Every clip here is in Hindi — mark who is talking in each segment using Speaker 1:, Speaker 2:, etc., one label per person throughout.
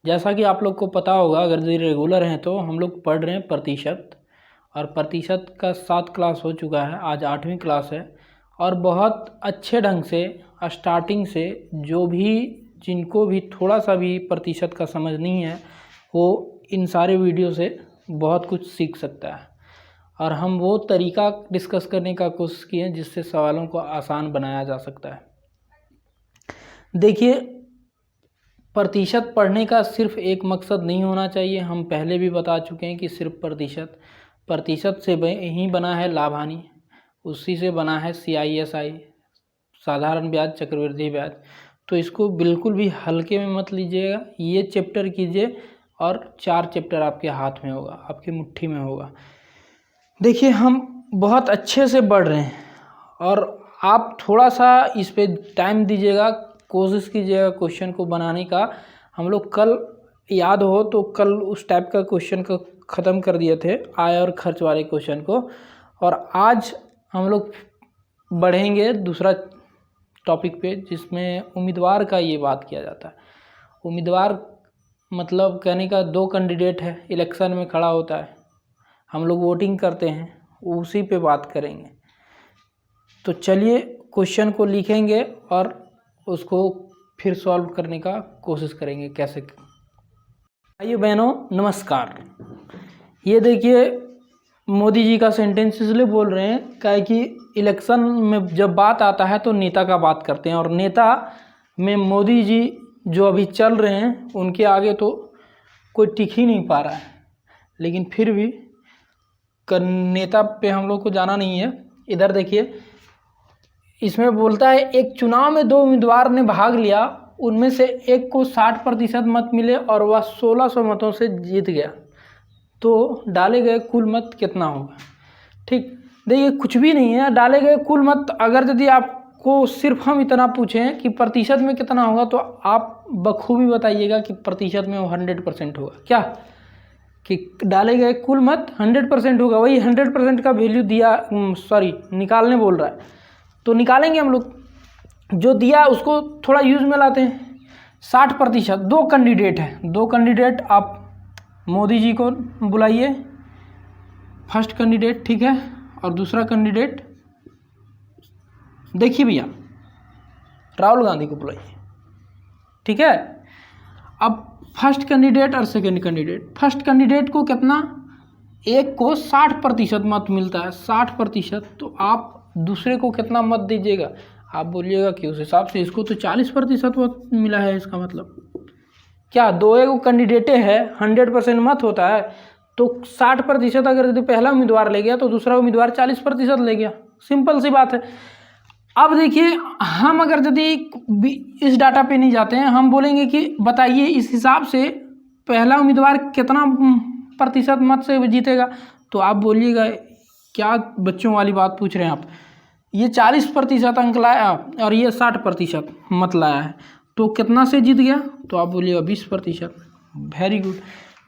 Speaker 1: जैसा कि आप लोग को पता होगा, अगर रेगुलर हैं तो हम लोग पढ़ रहे हैं प्रतिशत, और प्रतिशत का 7 क्लास हो चुका है, आज 8वीं क्लास है। और बहुत अच्छे ढंग से स्टार्टिंग से जिनको भी थोड़ा सा भी प्रतिशत का समझ नहीं है वो इन सारे वीडियो से बहुत कुछ सीख सकता है। और हम वो तरीका डिस्कस करने का कोशिश किए हैं जिससे सवालों को आसान बनाया जा सकता है। देखिए, प्रतिशत पढ़ने का सिर्फ एक मकसद नहीं होना चाहिए। हम पहले भी बता चुके हैं कि सिर्फ प्रतिशत से ही बना है लाभ हानि, उसी से बना है CISI, साधारण ब्याज, चक्रवृद्धि ब्याज। तो इसको बिल्कुल भी हल्के में मत लीजिएगा। ये चैप्टर कीजिए और 4 चैप्टर आपके हाथ में होगा, आपकी मुट्ठी में होगा। देखिए, हम बहुत अच्छे से बढ़ रहे हैं और आप थोड़ा सा इस पे टाइम दीजिएगा, कोशिश कीजिएगा क्वेश्चन को बनाने का। हम लोग कल, याद हो तो कल उस टाइप का क्वेश्चन को ख़त्म कर दिए थे, आय और खर्च वाले क्वेश्चन को। और आज हम लोग बढ़ेंगे दूसरा टॉपिक पे, जिसमें उम्मीदवार का ये बात किया जाता है। उम्मीदवार मतलब कहने का 2 कैंडिडेट है, इलेक्शन में खड़ा होता है, हम लोग वोटिंग करते हैं, उसी पे बात करेंगे। तो चलिए क्वेश्चन को लिखेंगे और उसको फिर सॉल्व करने का कोशिश करेंगे कैसे। भाइयों बहनों नमस्कार। ये देखिए, मोदी जी का सेंटेंस इसलिए बोल रहे हैं क्या कि इलेक्शन में जब बात आता है तो नेता का बात करते हैं, और नेता में मोदी जी जो अभी चल रहे हैं उनके आगे तो कोई टिक ही नहीं पा रहा है। लेकिन फिर भी नेता पे हम लोग को जाना नहीं है। इधर देखिए, इसमें बोलता है एक चुनाव में 2 उम्मीदवार ने भाग लिया, उनमें से एक को 60% मत मिले और वह 1600 मतों से जीत गया, तो डाले गए कुल मत कितना होगा। ठीक, देखिए कुछ भी नहीं है, डाले गए कुल मत। अगर यदि आपको सिर्फ हम इतना पूछें कि प्रतिशत में कितना होगा, तो आप बखूबी बताइएगा कि प्रतिशत में वो 100% होगा। क्या कि डाले गए कुल मत 100% होगा, वही 100% का वैल्यू दिया, निकालने बोल रहा है। तो निकालेंगे हम लोग, जो दिया उसको थोड़ा यूज में लाते हैं। 60%, 2 कैंडिडेट हैं, 2 कैंडिडेट आप मोदी जी को बुलाइए, फर्स्ट कैंडिडेट, ठीक है, और दूसरा कैंडिडेट देखिए भैया राहुल गांधी को बुलाइए, ठीक है। अब फर्स्ट कैंडिडेट और सेकंड कैंडिडेट, फर्स्ट कैंडिडेट को कितना, एक को 60% मत मिलता है, 60%, तो आप दूसरे को कितना मत दीजिएगा। आप बोलिएगा कि उस हिसाब से इसको तो 40% मत मिला है, इसका मतलब क्या, 2 कैंडिडेटे है, 100% मत होता है, तो 60% अगर यदि पहला उम्मीदवार ले गया तो दूसरा उम्मीदवार 40% ले गया, सिंपल सी बात है। अब देखिए, हम अगर यदि इस डाटा पे नहीं जाते हैं, हम बोलेंगे कि बताइए इस हिसाब से पहला उम्मीदवार कितना प्रतिशत मत से जीतेगा, तो आप बोलिएगा क्या बच्चों वाली बात पूछ रहे हैं आप, ये 40% अंक लाया और ये 60% मत लाया है, तो कितना से जीत गया, तो आप बोलिएगा 20%। Very good,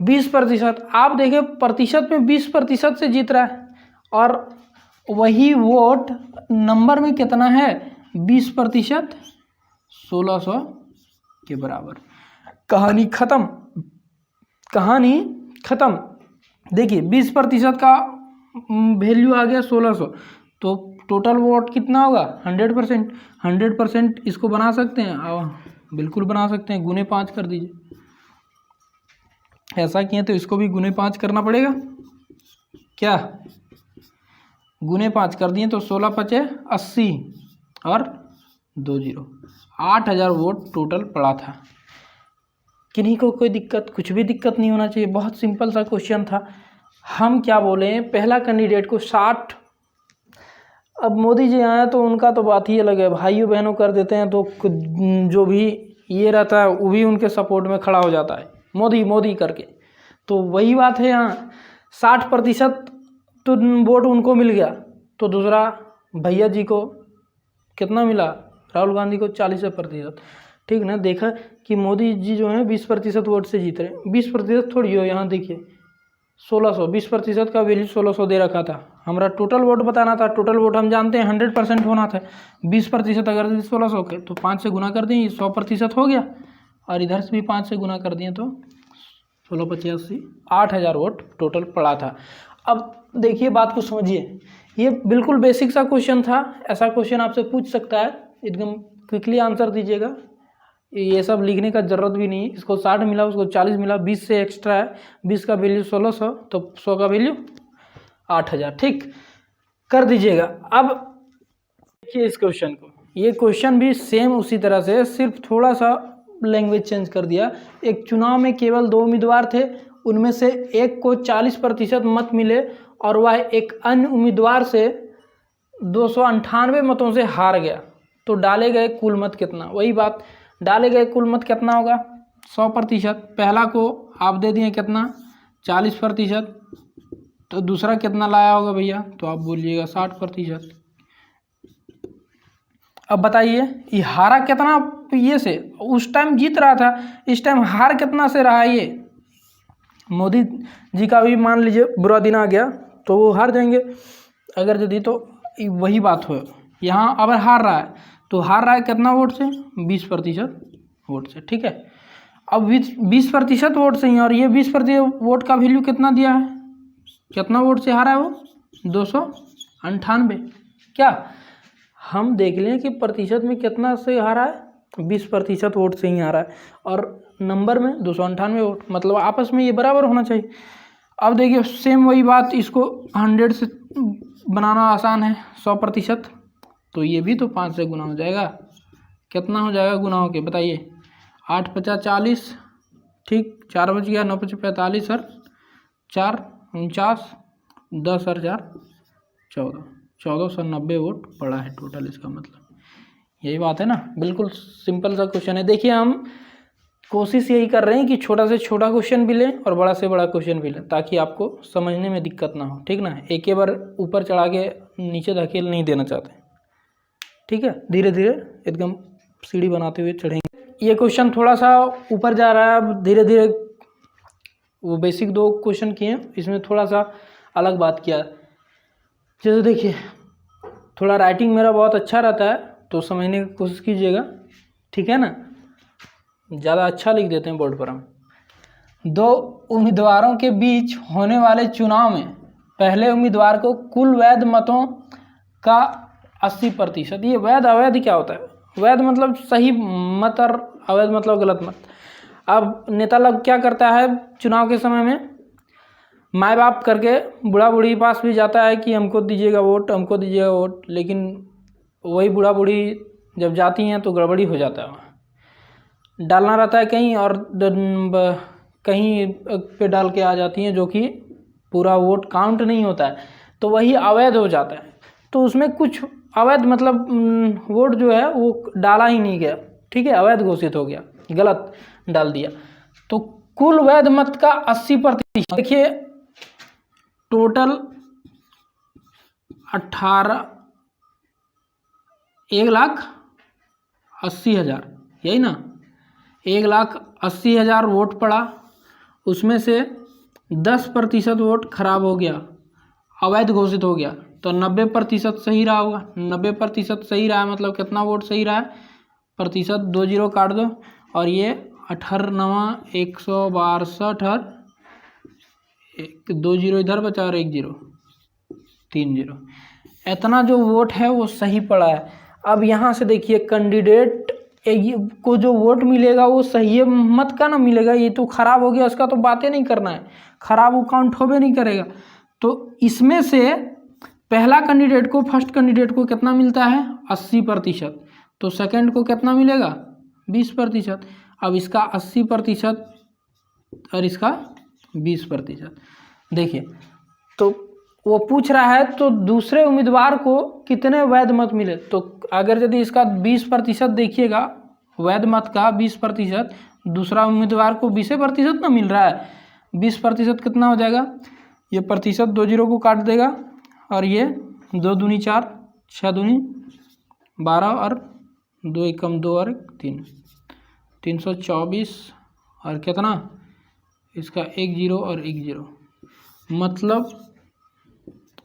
Speaker 1: 20%। आप देखें प्रतिशत में 20% से जीत रहा है, और वही वोट नंबर में कितना है, 20%, 1600 के बराबर। कहानी खत्म, कहानी खत्म। देखिए 20% का वैल्यू आ गया 1600, तो टोटल वोट कितना होगा, 100%। 100% इसको बना सकते हैं, बिल्कुल बना सकते हैं, गुने 5 कर दीजिए। ऐसा किए तो इसको भी गुने 5 करना पड़ेगा, क्या, गुने 5 कर दिए तो 16 पचे 80 और 2 0, 8000 वोट टोटल पड़ा था। किन्हीं को कोई दिक्कत, कुछ भी दिक्कत नहीं होना चाहिए, बहुत सिंपल सा क्वेश्चन था। हम क्या बोले, पहला कैंडिडेट को 60, अब मोदी जी आए तो उनका तो बात ही अलग है, भाइयों बहनों कर देते हैं, तो जो भी ये रहता है वो भी उनके सपोर्ट में खड़ा हो जाता है, मोदी मोदी करके। तो वही बात है, यहाँ 60% तो वोट उनको मिल गया, तो दूसरा भैया जी को कितना मिला, राहुल गांधी को 40%, ठीक ना। देखा कि मोदी जी जो है 20% वोट से जीत रहे हैं, 20% थोड़ी हो, यहाँ देखिए 1600, 20% का वैल्यू 1600 दे रखा था, हमारा टोटल वोट बताना था। टोटल वोट हम जानते हैं 100% होना था, 20% अगर 1600 के तो 5 से गुना कर दें, 100% हो गया, और इधर से भी 5 से गुना कर दिए तो 1685 8,000 वोट टोटल पड़ा था। अब देखिए बात को समझिए, ये बिल्कुल बेसिक सा क्वेश्चन था, ऐसा क्वेश्चन आपसे पूछ सकता है, एकदम क्विकली आंसर दीजिएगा, ये सब लिखने का ज़रूरत भी नहीं है। इसको 60 मिला, उसको 40 मिला, 20 से एक्स्ट्रा है, 20 का वैल्यू 1600, तो 100 का वैल्यू 8,000, ठीक कर दीजिएगा। अब देखिए इस क्वेश्चन को, ये क्वेश्चन भी सेम उसी तरह से, सिर्फ थोड़ा सा लैंग्वेज चेंज कर दिया। एक चुनाव में केवल 2 उम्मीदवार थे, उनमें से एक को 40% मत मिले और वह एक अन्य उम्मीदवार से 298 मतों से हार गया, तो डाले गए कुल मत कितना? वही बात, डाले गए कुल मत कितना होगा? 100%। पहला को आप दे दिए कितना? 40%। तो दूसरा कितना लाया होगा भैया? तो आप बोलिएगा 60%। अब बताइए ये हारा कितना ये से? उस टाइम जीत रहा था, इस टाइम हार कितना से रहा? ये मोदी जी का भी मान लीजिए बुरा दिन आ गया तो वो हार जाएंगे अगर यदि, तो वही बात हो। यहाँ अगर हार रहा है तो हार रहा है कितना वोट से? 20% वोट से, ठीक है। अब 20% वोट से ही, और ये 20% वोट का वैल्यू कितना दिया है? कितना वोट से हारा है वो? 298। क्या हम देख लें कि प्रतिशत में कितना से हारा है? 20% वोट से ही हारा है, और नंबर में 298 वोट, मतलब आपस में ये बराबर होना चाहिए। अब देखिए सेम वही बात, इसको 100 से बनाना आसान है, 100%, तो ये भी तो 5 से गुना हो जाएगा। कितना हो जाएगा गुना हो के बताइए? 8 50 40, ठीक, 4 बच गया, 9 5 45 और 4 49, 10 और 4 14, 1490 वोट पड़ा है टोटल, इसका मतलब यही बात है ना। बिल्कुल सिंपल सा क्वेश्चन है। देखिए हम कोशिश यही कर रहे हैं कि छोटा से छोटा क्वेश्चन भी लें और बड़ा से बड़ा क्वेश्चन भी लें, ताकि आपको समझने में दिक्कत ना हो, ठीक ना। एक ही बार ऊपर चढ़ा के नीचे धकेल नहीं देना चाहते, ठीक है। धीरे धीरे एकदम सीढ़ी बनाते हुए चढ़ेंगे। ये क्वेश्चन थोड़ा सा ऊपर जा रहा है, अब धीरे धीरे वो बेसिक 2 क्वेश्चन किए, इसमें थोड़ा सा अलग बात किया। जैसे देखिए थोड़ा राइटिंग मेरा बहुत अच्छा रहता है तो समझने की कोशिश कीजिएगा, ठीक है ना। ज़्यादा अच्छा लिख देते हैं बोर्ड पर हम। 2 उम्मीदवारों के बीच होने वाले चुनाव में पहले उम्मीदवार को कुल वैध मतों का 80%, ये वैध अवैध क्या होता है? वैध मतलब सही मत और अवैध मतलब गलत मत। अब नेता लोग क्या करता है चुनाव के समय में, माँ बाप करके बूढ़ा बूढ़ी पास भी जाता है कि हमको दीजिएगा वोट, हमको दीजिएगा वोट, लेकिन वही बूढ़ा बूढ़ी जब जाती हैं तो गड़बड़ी हो जाता है। वहाँ डालना रहता है कहीं और कहीं पे डाल के आ जाती हैं, जो कि पूरा वोट काउंट नहीं होता है, तो वही अवैध हो जाता है। तो उसमें कुछ अवैध मतलब वोट जो है वो डाला ही नहीं गया, ठीक है, अवैध घोषित हो गया, गलत डाल दिया। तो कुल वैध मत का 80%, देखिए टोटल 1,80,000, यही ना, 1,80,000 वोट पड़ा, उसमें से 10% वोट खराब हो गया, अवैध घोषित हो गया, तो 90% सही रहा होगा। 90% सही रहा है, मतलब कितना वोट सही रहा है? प्रतिशत 2 जीरो काट दो, और ये 18 162 और 2 जीरो इधर बचा और 1 जीरो 3 जीरो, इतना जो वोट है वो सही पड़ा है। अब यहाँ से देखिए कैंडिडेट को जो वोट मिलेगा वो सही मत का ना मिलेगा, ये तो खराब हो गया, उसका तो बातें नहीं करना है, खराब वो काउंट हो भी नहीं करेगा। तो इसमें से पहला कैंडिडेट को, फर्स्ट कैंडिडेट को कितना मिलता है? 80%, तो सेकंड को कितना मिलेगा? 20%। अब इसका 80% और इसका 20%, देखिए तो वो पूछ रहा है तो दूसरे उम्मीदवार को कितने वैध मत मिले। तो अगर यदि इसका 20% देखिएगा, वैध मत का 20%, दूसरा उम्मीदवार को 20% ना मिल रहा है, 20% कितना हो जाएगा? ये प्रतिशत 2 जीरो को काट देगा, और ये 2 दूनी 4, 6 दूनी 12 और 2 एकम 2 और 3, 324 और कितना? इसका 1 जीरो और 1 जीरो, मतलब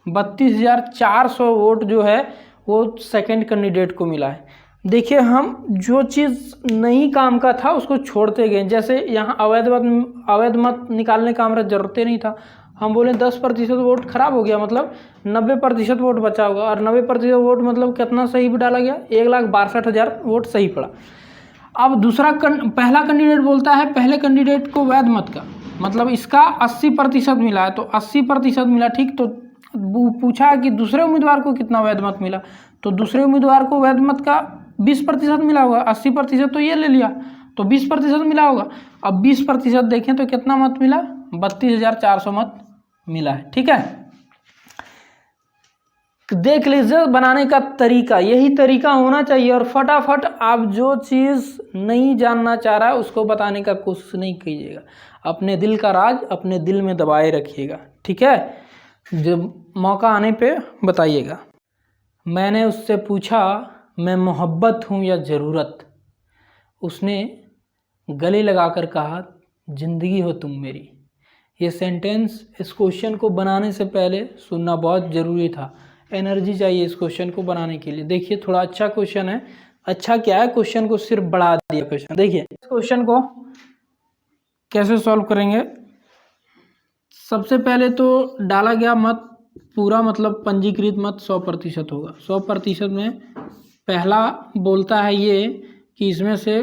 Speaker 1: 32,400 वोट जो है वो सेकंड कैंडिडेट को मिला है। देखिए हम जो चीज़ नहीं काम का था उसको छोड़ते गए। जैसे यहाँ अवैध मत निकालने का हमारा ज़रूरत ही नहीं था। हम बोले 10% वोट खराब हो गया, मतलब 90% वोट बचा होगा, और 90% वोट मतलब कितना सही भी डाला गया, 1,62,000 वोट सही पड़ा। अब पहला कैंडिडेट बोलता है पहले कैंडिडेट को वैध मत का मतलब इसका 80% मिला है, तो 80% मिला, ठीक। तो पूछा कि दूसरे उम्मीदवार को कितना वैध मत मिला, तो दूसरे उम्मीदवार को वैध मत का 20% मिला होगा। 80% तो ये ले लिया, तो 20% मिला होगा। अब 20% देखें तो कितना मत मिला, 32,400 मत मिला है, ठीक है। देख लीजिए बनाने का तरीका, यही तरीका होना चाहिए। और फटाफट आप जो चीज़ नहीं जानना चाह रहा है उसको बताने का कोशिश नहीं कीजिएगा। अपने दिल का राज अपने दिल में दबाए रखिएगा, ठीक है। जब मौका आने पे बताइएगा। मैंने उससे पूछा मैं मोहब्बत हूँ या ज़रूरत, उसने गले लगाकर कहा जिंदगी हो तुम मेरी। ये सेंटेंस इस क्वेश्चन को बनाने से पहले सुनना बहुत ज़रूरी था। एनर्जी चाहिए इस क्वेश्चन को बनाने के लिए। देखिए थोड़ा अच्छा क्वेश्चन है। अच्छा क्या है, क्वेश्चन को सिर्फ बढ़ा दिया क्वेश्चन। देखिए इस क्वेश्चन को कैसे सॉल्व करेंगे। सबसे पहले तो डाला गया मत पूरा मतलब पंजीकृत मत 100% होगा। 100% में पहला बोलता है ये कि इसमें से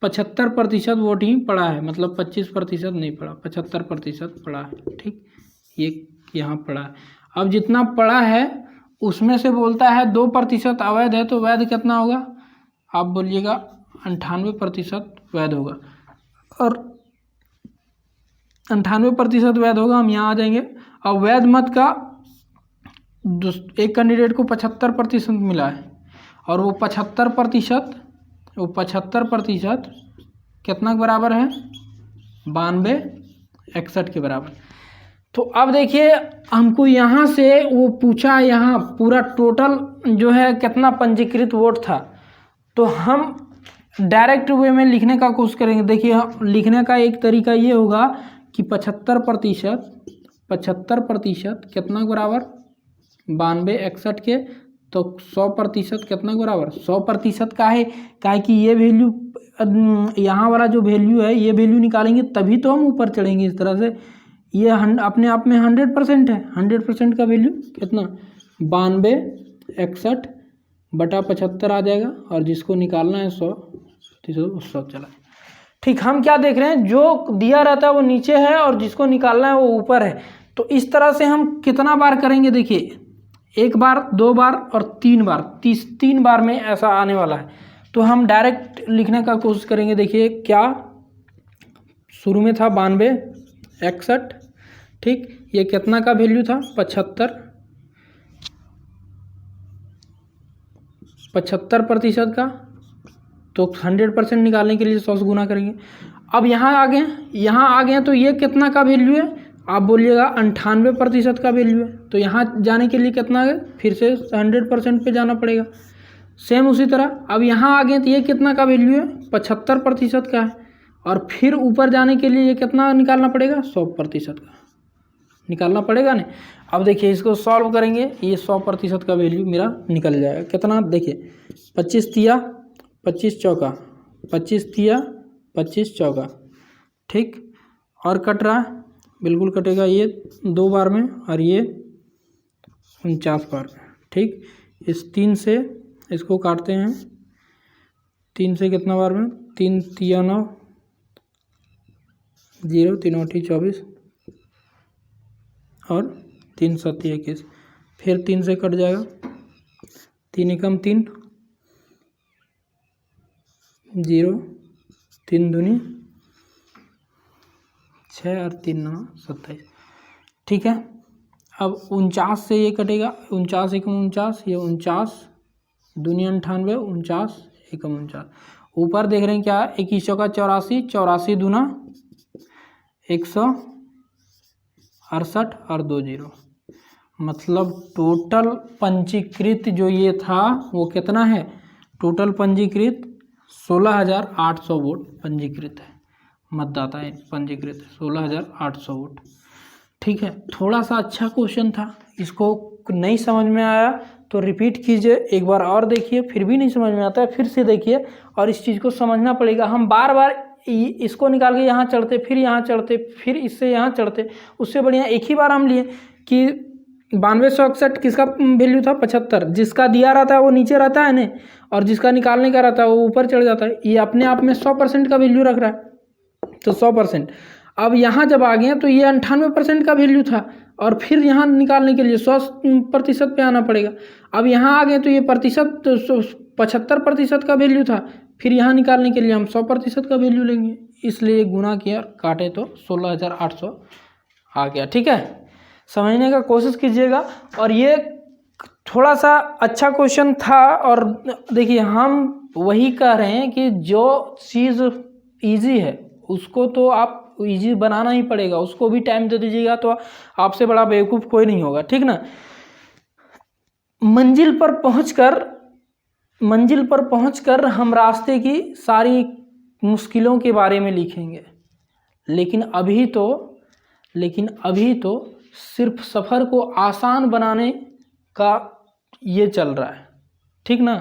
Speaker 1: 75% वोट ही पड़ा है, मतलब 25% नहीं पड़ा, 75% पड़ा है, ठीक। ये यहाँ पड़ा है। अब जितना पड़ा है उसमें से बोलता है 2% अवैध है, तो वैध कितना होगा आप बोलिएगा, 98% वैध होगा। और 98% वैध होगा, हम यहाँ आ जाएंगे। अब वैध मत का एक कैंडिडेट को 75% मिला है, और वो 75% कितना के बराबर है, 9261 के बराबर। तो अब देखिए हमको यहाँ से वो पूछा, यहाँ पूरा टोटल जो है कितना पंजीकृत वोट था, तो हम डायरेक्ट वे में लिखने का कोशिश करेंगे। देखिए लिखने का एक तरीका ये होगा कि 75% कितना के बराबर, 9261 के, तो 100% कितना के बराबर, 100% का है। काहे कि ये वैल्यू यहाँ वाला जो वैल्यु है, ये वैल्यू निकालेंगे तभी तो हम ऊपर चढ़ेंगे इस तरह से। ये अपने आप में 100% है। 100% का वैल्यू कितना, 9261 बटा 75 आ जाएगा, और जिसको निकालना है 100 चला। ठीक, हम क्या देख रहे हैं, जो दिया रहता है वो नीचे है और जिसको निकालना है वो ऊपर है। तो इस तरह से हम कितना बार करेंगे, देखिए 1 बार, 2 बार और 3 बार, 3 बार में ऐसा आने वाला है। तो हम डायरेक्ट लिखने का कोशिश करेंगे। देखिए क्या शुरू में था 9261, ठीक। ये कितना का वैल्यू था, 75% का, तो 100% निकालने के लिए 100 से गुना करेंगे। अब यहाँ आ गए तो ये कितना का वैल्यू है, आप बोलिएगा 98% का वैल्यू है। तो यहाँ जाने के लिए कितना है, फिर से 100% पे जाना पड़ेगा। सेम उसी तरह अब यहाँ आ गए तो ये कितना का वैल्यू है, 75% का है, और फिर ऊपर जाने के लिए ये कितना निकालना पड़ेगा, 100% का निकालना पड़ेगा ना। अब देखिए इसको सॉल्व करेंगे, ये 100% का वैल्यू मेरा निकल जाएगा। कितना, देखिए 25 तिया 25 चौका, 25 तिया 25 चौका, ठीक। और कट रहा है, बिल्कुल कटेगा, ये 2 बार में और ये 49 बार में, ठीक। इस 3 से इसको काटते हैं, 3 से कितना बार में, 3 तिया 9, 0 3 8 24 और 3 7 21, फिर 3 से कट जाएगा, 3 एकम 3, 0 3 दूनी 6 और 3 9 27, ठीक है। अब 49 से ये कटेगा, 49 एकम 49, ये 49 दूनी 98, 49 एकम 49। ऊपर देख रहे हैं क्या, 21 चौका 84, 84 दूना 168 और 2 0, मतलब टोटल पंजीकृत जो ये था वो कितना है, टोटल पंजीकृत 16,800 वोट पंजीकृत है, मतदाता पंजीकृत 16,800 वोट। ठीक है, थोड़ा सा अच्छा क्वेश्चन था, इसको नहीं समझ में आया तो रिपीट कीजिए, एक बार और देखिए, फिर भी नहीं समझ में आता है फिर से देखिए, और इस चीज़ को समझना पड़ेगा। हम बार बार इसको निकाल के यहाँ चढ़ते, फिर यहाँ चढ़ते, फिर इससे यहाँ चढ़ते, उससे बढ़िया एक ही बार हम लिए कि 9261 किसका वैल्यू था 75, जिसका दिया रहता है वो नीचे रहता है ना, और जिसका निकालने का रहता है वो ऊपर चढ़ जाता है। ये अपने आप में 100% का वैल्यू रख रहा है, तो 100%। अब यहाँ जब आ गए तो ये 98% का वैल्यू था, और फिर यहाँ निकालने के लिए 100% पे आना पड़ेगा। अब यहाँ आ गए तो ये प्रतिशत 75% का वैल्यू था, फिर यहाँ निकालने के लिए हम 100% का वैल्यू लेंगे, इसलिए गुना किया, काटे तो 16,800 आ गया। ठीक है, समझने का कोशिश कीजिएगा। और ये थोड़ा सा अच्छा क्वेश्चन था, और देखिए हम वही कह रहे हैं कि जो चीज़ इजी है उसको तो आप इजी बनाना ही पड़ेगा, उसको भी टाइम दे दीजिएगा तो आपसे बड़ा बेवकूफ़ कोई नहीं होगा। ठीक ना, मंजिल पर पहुंचकर हम रास्ते की सारी मुश्किलों के बारे में लिखेंगे, लेकिन अभी तो सिर्फ सफ़र को आसान बनाने का ये चल रहा है। ठीक ना,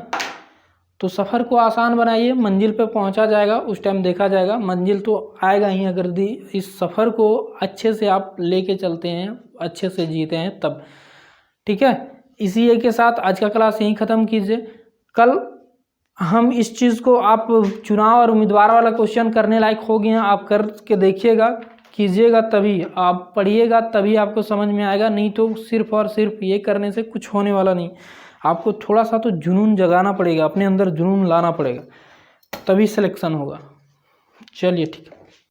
Speaker 1: तो सफ़र को आसान बनाइए, मंजिल पे पहुंचा जाएगा, उस टाइम देखा जाएगा, मंजिल तो आएगा ही अगर इस सफ़र को अच्छे से आप लेके चलते हैं, अच्छे से जीते हैं तब। ठीक है, इसी के साथ आज का क्लास यहीं ख़त्म कीजिए। कल हम इस चीज़ को, आप चुनाव और उम्मीदवार वाला क्वेश्चन करने लायक हो गए हैं, आप करके देखिएगा, कीजिएगा, तभी आप पढ़िएगा, तभी आपको समझ में आएगा, नहीं तो सिर्फ और सिर्फ ये करने से कुछ होने वाला नहीं। आपको थोड़ा सा तो जुनून जगाना पड़ेगा, अपने अंदर जुनून लाना पड़ेगा, तभी सिलेक्शन होगा। चलिए ठीक है।